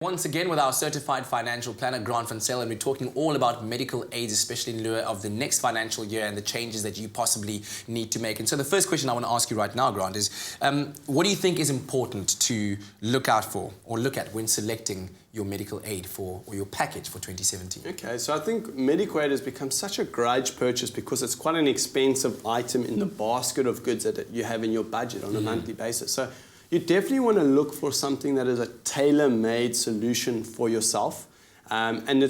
Once again with our certified financial planner, Grant Van Zyl, and we're talking all about medical aids, especially in lieu of the next financial year and the changes that you possibly need to make. And so the first question I want to ask you right now, Grant, is what do you think is important to look out for or look at when selecting your medical aid or your package for 2017? Okay, so I think medical aid has become such a grudge purchase because it's quite an expensive item in the basket of goods that you have in your budget on a monthly basis. So you definitely want to look for something that is a tailor-made solution for yourself. And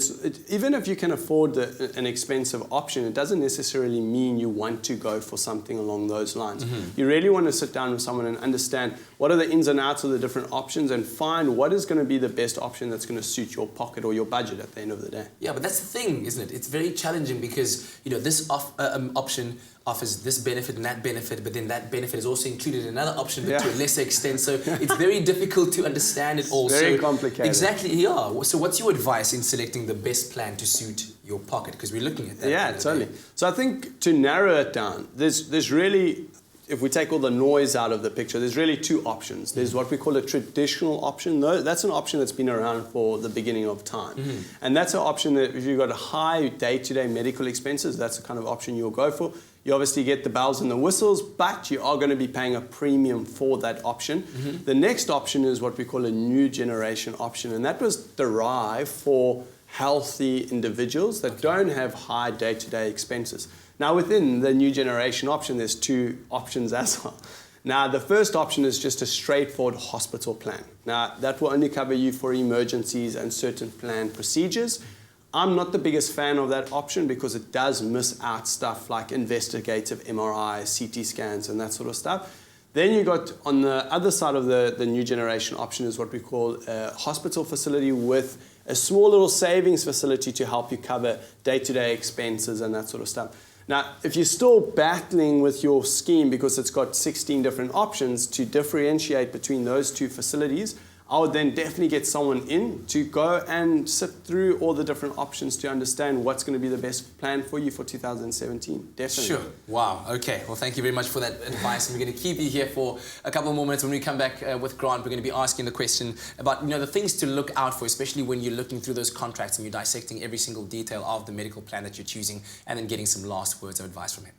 even if you can afford an expensive option, it doesn't necessarily mean you want to go for something along those lines. You really want to sit down with someone and understand what are the ins and outs of the different options and find what is going to be the best option that's going to suit your pocket or your budget at the end of the day. Yeah, but that's the thing, isn't it? It's very challenging because, you know, this option offers this benefit and that benefit, but then that benefit is also included in another option, but to a lesser extent. So it's very difficult to understand it all. Very complicated. Exactly, yeah. So what's your advice in selecting the best plan to suit your pocket? Because we're looking at that. Yeah, totally. So I think to narrow it down, there's really, if we take all the noise out of the picture, there's really two options. There's what we call a traditional option. That's an option that's been around for the beginning of time. And that's an option that if you've got a high day-to-day medical expenses, that's the kind of option you'll go for. You obviously get the bells and the whistles, but you are going to be paying a premium for that option. The next option is what we call a new generation option, and that was derived for healthy individuals that don't have high day-to-day expenses. Now, within the new generation option, there's two options as well. Now, the first option is just a straightforward hospital plan. Now, that will only cover you for emergencies and certain planned procedures. I'm not the biggest fan of that option because it does miss out stuff like investigative MRI, CT scans, and that sort of stuff. Then you got on the other side of the new generation option is what we call a hospital facility with a small little savings facility to help you cover day-to-day expenses and that sort of stuff. Now, if you're still battling with your scheme because it's got 16 different options to differentiate between those two facilities, I would then definitely get someone in to go and sit through all the different options to understand what's going to be the best plan for you for 2017. Definitely. Sure. Wow. Okay. Well, thank you very much for that advice. And we're going to keep you here for a couple more minutes. When we come back with Grant, we're going to be asking the question about, the things to look out for, especially when you're looking through those contracts and you're dissecting every single detail of the medical plan that you're choosing and then getting some last words of advice from him.